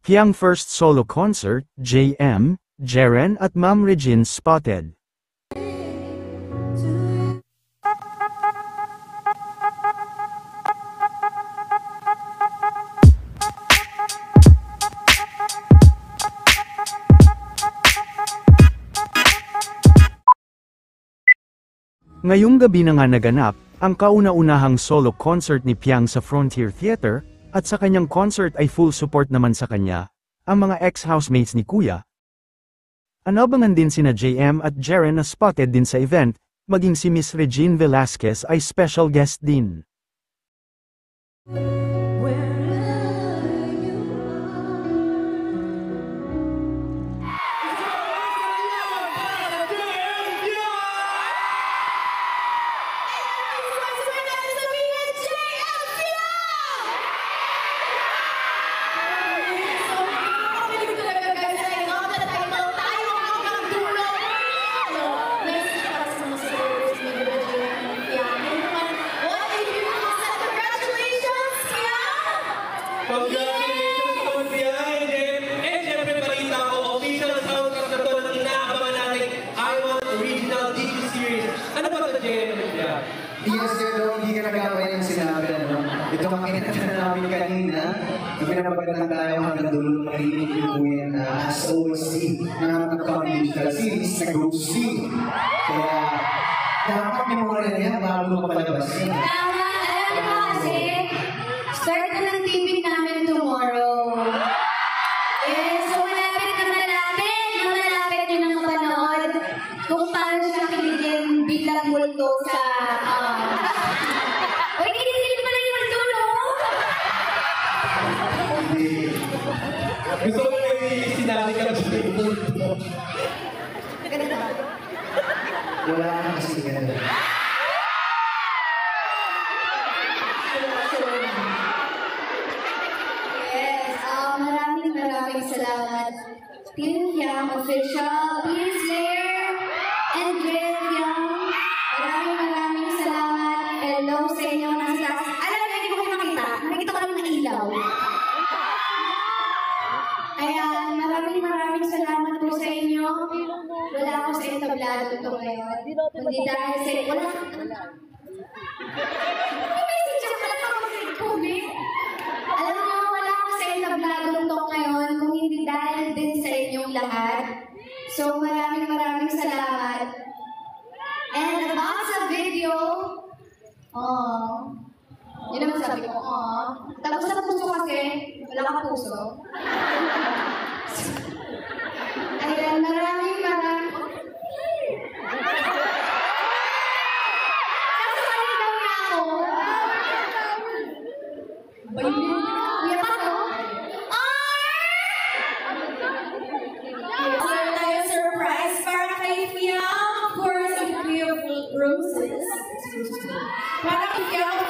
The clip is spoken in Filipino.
Piang first solo concert, JM, Jeren at Ma'am Regine spotted. Ngayong gabi na nga naganap, ang kauna-unahang solo concert ni Piang sa Frontier Theater, at sa kanyang concert ay full support naman sa kanya, ang mga ex-housemates ni Kuya. Anabangan din sina JM at Jeren na spotted din sa event, maging si Miss Regine Velasquez ay special guest din. Congratulations po behind him. And syempre balita ko, official soundtrack na to ng inaabangan natin I Want Original TV Series. Ano ba ito, JM? Yes, pero hindi ka nagkamay ng sinabi, ano? Ito ang kinata namin kanina. Pinapagdatan tayo hanggang dulo ng marinig yung buhay na as OSC ng magkakamical series sa Group C. Kaya dapat memorya niya bago mapalabas niya. Tama, alam mo kasi, start na ng TV namin tomorrow. Yes, so malapit yun ang mapanood kung paano siya kiligin bilang multo sa... Uy, kiligin pala yung multo, no? Gusto ko na yung sinabi ka sa multo. Wala na kasi ganun. Maraming salamat. Team Piang Official, Team Slayer, and Dream Piang. Maraming salamat. Hello sa inyo nasa taas. Alam mo, hindi ko kayo nakita. Nakita ko lang ng ilaw. Ayan, maraming salamat po sa inyo. Wala ako sa entablado ito ngayon. Kundi dahil sa... Wala. Message ako lang ako mag-comment. Alam mo, wala ako sa entablado ito ngayon kung hindi dahil din sa inyong lahat. So maraming salamat. And about sa video, yun naman sabi ko, tapos sa puso kasi, wala kang puso. Ayan, maraming kasi malinaw na ako. Kuya pa to? Meron tayo surprise para kay Piang. Of course, a beautiful roses. Para kay Piang.